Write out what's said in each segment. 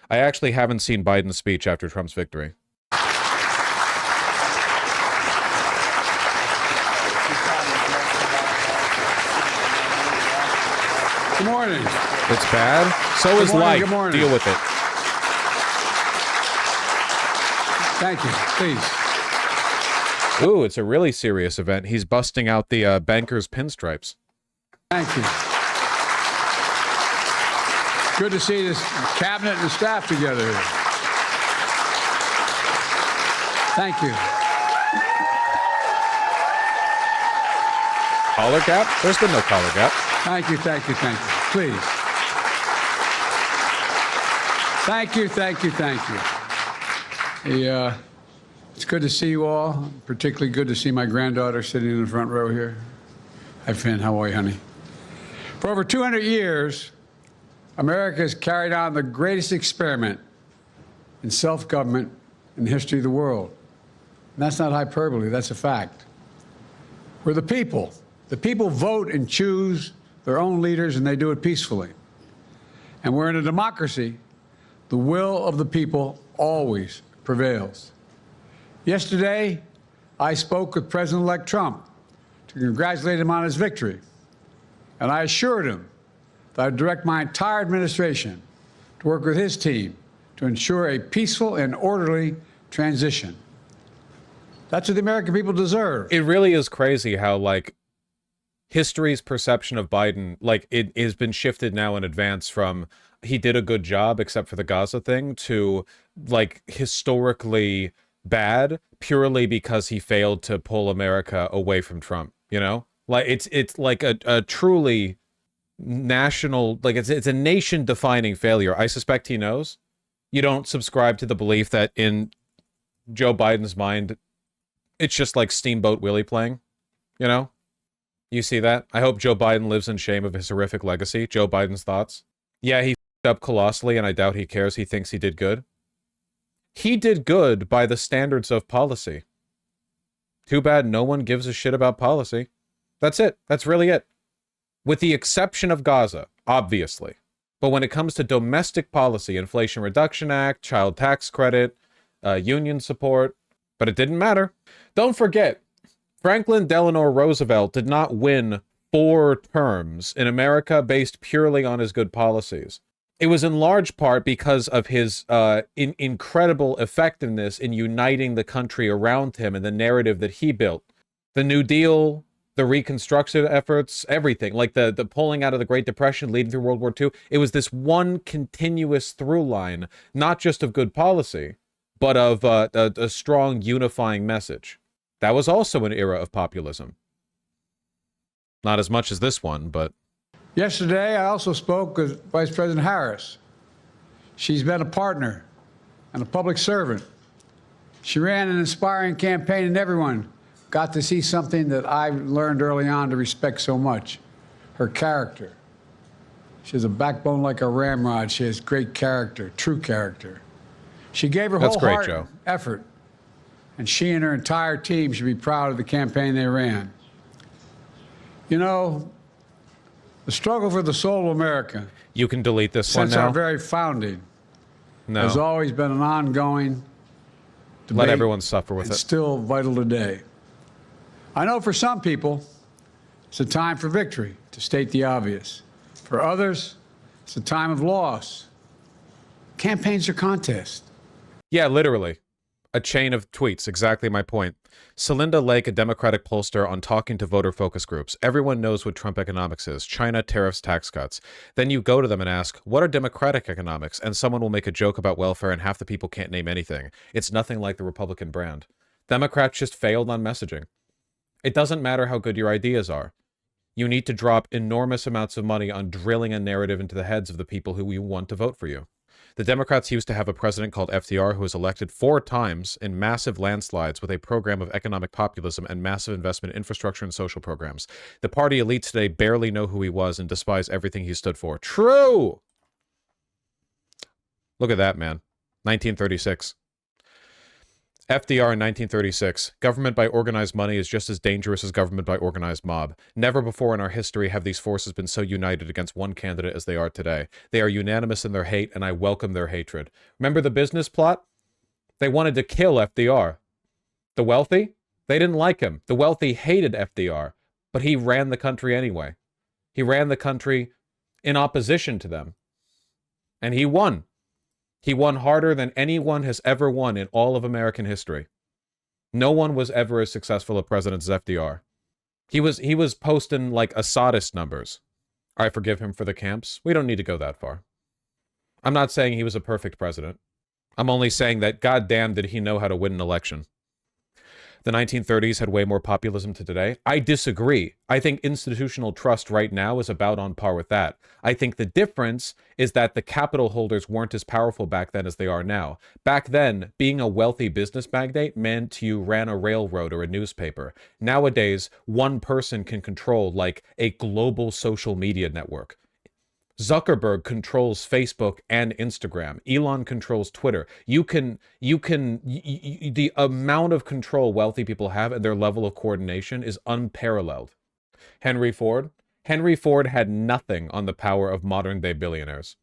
I actually haven't seen Biden's speech after Trump's victory. Good morning. It's bad. So is life. Good morning. Deal with it. Thank you. Please. Ooh, it's a really serious event. He's busting out the banker's pinstripes. Thank you. Good to see this cabinet and staff together here. Thank you. Collar gap? There's been no collar gap. Thank you, thank you, thank you. Please. Thank you, thank you, thank you. It's good to see you all. Particularly good to see my granddaughter sitting in the front row here. Hi, Finn. How are you, honey? For over 200 years, America has carried on the greatest experiment in self-government in the history of the world. And that's not hyperbole, that's a fact. We're the people. The people vote and choose their own leaders, and they do it peacefully. And we're in a democracy. The will of the people always prevails. Yesterday, I spoke with President-elect Trump to congratulate him on his victory. And I assured him that I'd direct my entire administration to work with his team to ensure a peaceful and orderly transition. That's what the American people deserve. It really is crazy how, like, history's perception of Biden, like, it has been shifted now in advance from he did a good job except for the Gaza thing to, like, historically bad purely because he failed to pull America away from Trump, you know? Like, it's like a truly national, like, it's a nation-defining failure. I suspect he knows. You don't subscribe to the belief that in Joe Biden's mind, it's just like Steamboat Willie playing, you know? You see that? I hope Joe Biden lives in shame of his horrific legacy. Joe Biden's thoughts. Yeah, he f***ed up colossally, and I doubt he cares. He thinks he did good. He did good by the standards of policy. Too bad no one gives a shit about policy. That's it. That's really it. With the exception of Gaza, obviously. But when it comes to domestic policy, Inflation Reduction Act, child tax credit, union support, but it didn't matter. Don't forget, Franklin Delano Roosevelt did not win 4 terms in America based purely on his good policies. It was in large part because of his incredible effectiveness in uniting the country around him and the narrative that he built. The New Deal, the reconstruction efforts, everything, like the pulling out of the Great Depression, leading through World War II. It was this one continuous through line, not just of good policy, but of a strong unifying message. That was also an era of populism. Not as much as this one, but... Yesterday, I also spoke with Vice President Harris. She's been a partner and a public servant. She ran an inspiring campaign, and everyone got to see something that I learned early on to respect so much, her character. She has a backbone like a ramrod. She has great character, true character. She gave her whole heart and effort, and she and her entire team should be proud of the campaign they ran. You know, the struggle for the soul of America. You can delete this one now. Since our very founding, has always been an ongoing debate. Let everyone suffer with it. It's still vital today. I know for some people, it's a time for victory, to state the obvious. For others, it's a time of loss. Campaigns are contests. Yeah, literally. A chain of tweets, exactly my point. Celinda Lake, a Democratic pollster, on talking to voter focus groups. Everyone knows what Trump economics is. China, tariffs, tax cuts. Then you go to them and ask, what are Democratic economics? And someone will make a joke about welfare and half the people can't name anything. It's nothing like the Republican brand. Democrats just failed on messaging. It doesn't matter how good your ideas are. You need to drop enormous amounts of money on drilling a narrative into the heads of the people who you want to vote for you. The Democrats used to have a president called FDR who was elected 4 times in massive landslides with a program of economic populism and massive investment in infrastructure and social programs. The party elites today barely know who he was and despise everything he stood for. True! Look at that, man. 1936. FDR in 1936. Government by organized money is just as dangerous as government by organized mob. Never before in our history have these forces been so united against one candidate as they are today. They are unanimous in their hate, and I welcome their hatred. Remember the business plot? They wanted to kill FDR. The wealthy? They didn't like him. The wealthy hated FDR, but he ran the country anyway. He ran the country in opposition to them. And he won. He won harder than anyone has ever won in all of American history. No one was ever as successful a president as FDR. He was posting like Assadist numbers. I forgive him for the camps. We don't need to go that far. I'm not saying he was a perfect president. I'm only saying that goddamn did he know how to win an election. The 1930s had way more populism to today. I disagree. I think institutional trust right now is about on par with that. I think the difference is that the capital holders weren't as powerful back then as they are now. Back then, being a wealthy business magnate meant you ran a railroad or a newspaper. Nowadays, one person can control like a global social media network. Zuckerberg controls Facebook and Instagram. Elon controls Twitter. The amount of control wealthy people have and their level of coordination is unparalleled. Henry Ford had nothing on the power of modern day billionaires.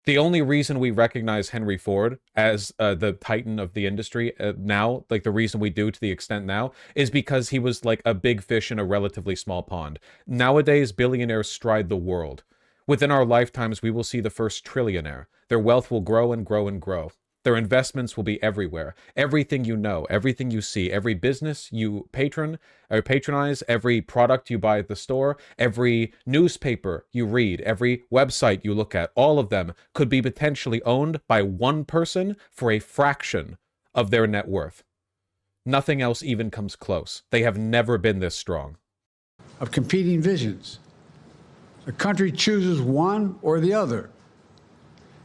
The only reason we recognize Henry Ford as the titan of the industry now, like the reason we do to the extent now, is because he was like a big fish in a relatively small pond. Nowadays, billionaires stride the world. Within our lifetimes, we will see the first trillionaire. Their wealth will grow and grow and grow. Their investments will be everywhere. Everything you know, everything you see, every business you patronize, every product you buy at the store, every newspaper you read, every website you look at, all of them could be potentially owned by one person for a fraction of their net worth. Nothing else even comes close. They have never been this strong. Of competing visions. The country chooses one or the other.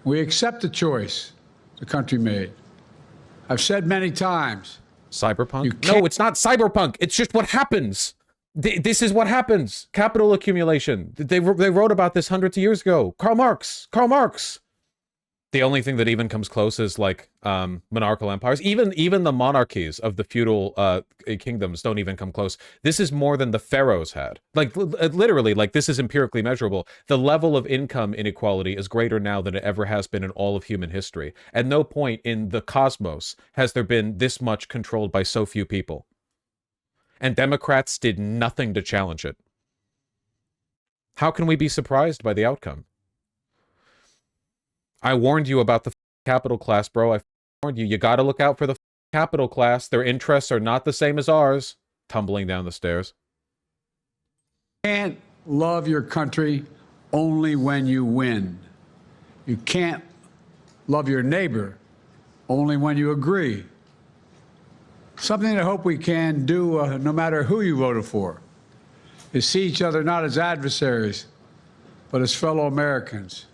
We accept the choice the country made. I've said many times. Cyberpunk? No, it's not cyberpunk. It's just what happens. This is what happens. Capital accumulation. They wrote about this hundreds of years ago. Karl Marx. The only thing that even comes close is like monarchical empires. Even the monarchies of the feudal kingdoms don't even come close. This is more than the pharaohs had. Like literally, like this is empirically measurable. The level of income inequality is greater now than it ever has been in all of human history. At no point in the cosmos has there been this much controlled by so few people. And Democrats did nothing to challenge it. How can we be surprised by the outcome? I warned you about the capital class, bro. I warned you. You got to look out for the capital class. Their interests are not the same as ours. Tumbling down the stairs. You can't love your country only when you win. You can't love your neighbor only when you agree. Something I hope we can do, no matter who you voted for, is see each other not as adversaries, but as fellow Americans.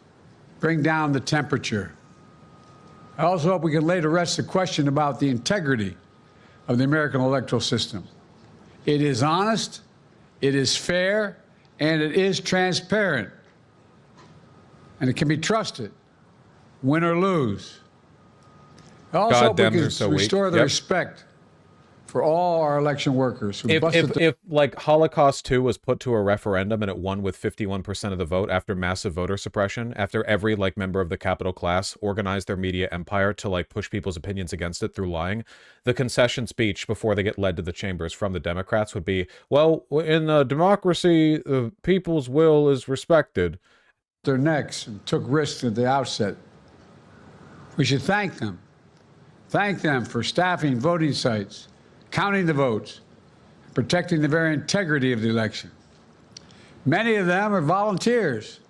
Bring down the temperature. I also hope we can lay to rest the question about the integrity of the American electoral system. It is honest, it is fair, and it is transparent. And it can be trusted, win or lose. I also hope we can restore the respect for all our election workers. If like Holocaust 2 was put to a referendum and it won with 51% of the vote after massive voter suppression, after every like member of the capital class organized their media empire to like push people's opinions against it through lying, the concession speech before they get led to the chambers from the Democrats would be, well, in a democracy, the people's will is respected. Their necks and took risks at the outset. We should thank them. Thank them for staffing voting sites, counting the votes, protecting the very integrity of the election. Many of them are volunteers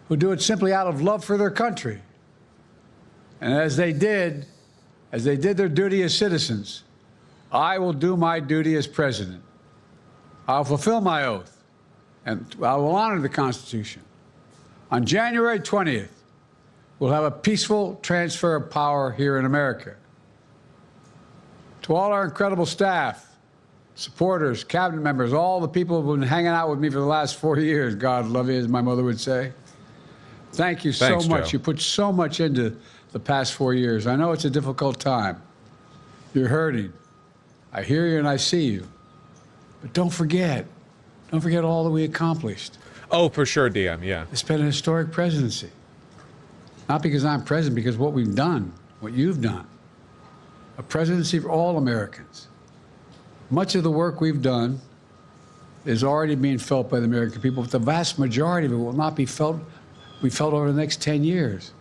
who do it simply out of love for their country. And as they did their duty as citizens, I will do my duty as president. I'll fulfill my oath, and I will honor the Constitution. On January 20th, we'll have a peaceful transfer of power here in America. To all our incredible staff, supporters, cabinet members, all the people who've been hanging out with me for the last 4 years, God love you, as my mother would say. Thank you so much. Joe. You put so much into the past 4 years. I know it's a difficult time. You're hurting. I hear you and I see you. But don't forget all that we accomplished. Oh, for sure, DM, yeah. It's been a historic presidency. Not because I'm president, because what we've done, what you've done. A presidency for all Americans. Much of the work we've done is already being felt by the American people, but the vast majority of it will not be felt over the next 10 years.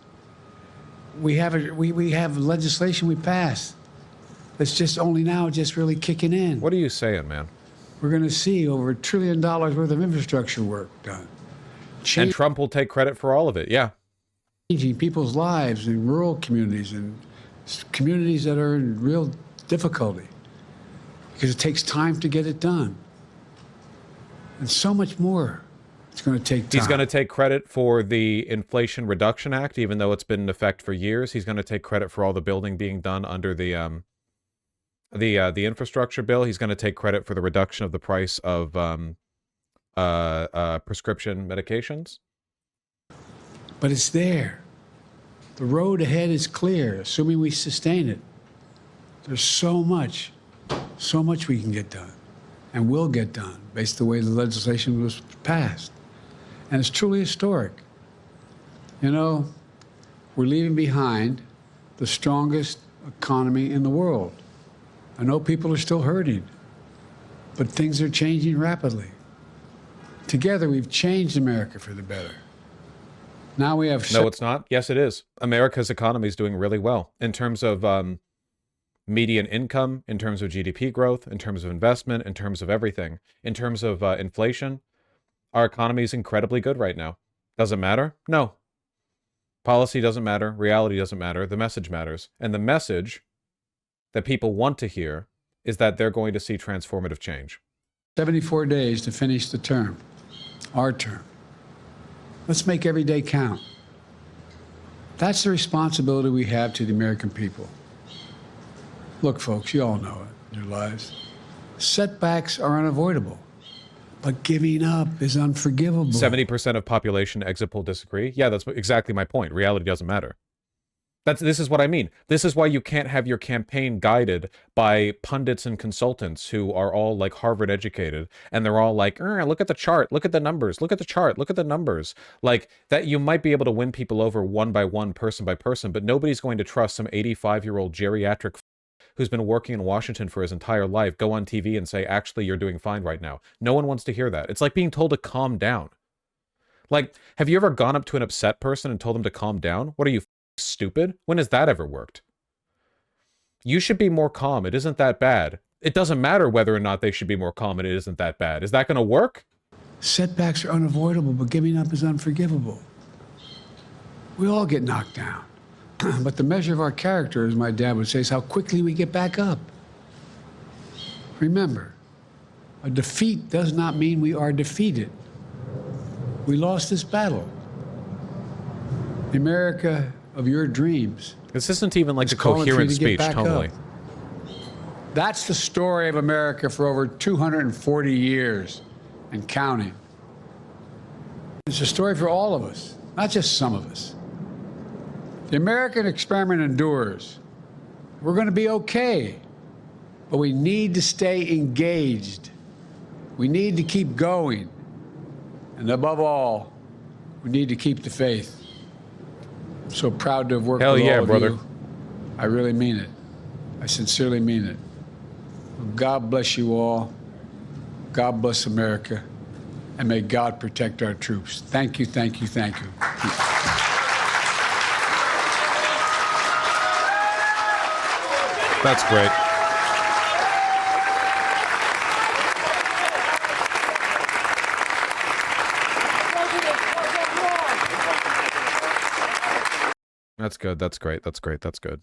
We have legislation we passed that's just only now just really kicking in. What are you saying, man? We're going to see over $1 trillion worth of infrastructure work done. And Trump will take credit for all of it, yeah. Changing people's lives in rural communities and communities that are in real difficulty because it takes time to get it done. And so much more. It's going to take time. He's going to take credit for the Inflation Reduction Act, even though it's been in effect for years. He's going to take credit for all the building being done under the infrastructure bill. He's going to take credit for the reduction of the price of prescription medications. But it's there. The road ahead is clear, assuming we sustain it. There's so much we can get done and will get done based on the way the legislation was passed. And it's truly historic. You know, we're leaving behind the strongest economy in the world. I know people are still hurting, but things are changing rapidly. Together, we've changed America for the better. Now we have... No, it's not. Yes, it is. America's economy is doing really well in terms of median income, in terms of GDP growth, in terms of investment, in terms of everything. In terms of inflation, our economy is incredibly good right now. Does it matter? No. Policy doesn't matter. Reality doesn't matter. The message matters. And the message that people want to hear is that they're going to see transformative change. 74 days to finish the term, our term. Let's make every day count. That's the responsibility we have to the American people. Look, folks, you all know it in your lives. Setbacks are unavoidable, but giving up is unforgivable. 70% of population exit poll disagree. Yeah, that's exactly my point. Reality doesn't matter. This is what I mean. This is why you can't have your campaign guided by pundits and consultants who are all like Harvard educated, and they're all like, look at the chart, look at the numbers, look at the chart, look at the numbers. Like that, you might be able to win people over one by one, person by person, but nobody's going to trust some 85-year-old geriatric who's been working in Washington for his entire life go on TV and say, actually, you're doing fine right now. No one wants to hear that. It's like being told to calm down. Like, have you ever gone up to an upset person and told them to calm down? What are you, stupid? When has that ever worked? You should be more calm. It isn't that bad. It doesn't matter whether or not they should be more calm and it isn't that bad. Is that going to work? Setbacks are unavoidable, but giving up is unforgivable. We all get knocked down. But the measure of our character, as my dad would say, is how quickly we get back up. Remember, a defeat does not mean we are defeated. We lost this battle. The America of your dreams. This isn't even like a coherent speech, totally. That's the story of America for over 240 years and counting. It's a story for all of us, not just some of us. The American experiment endures. We're going to be okay, but we need to stay engaged. We need to keep going. And above all, we need to keep the faith. I'm so proud to have worked with all of you. I really mean it. I sincerely mean it. God bless you all. God bless America. And may God protect our troops. Thank you, thank you, thank you. That's great. That's good. That's great. That's great. That's good.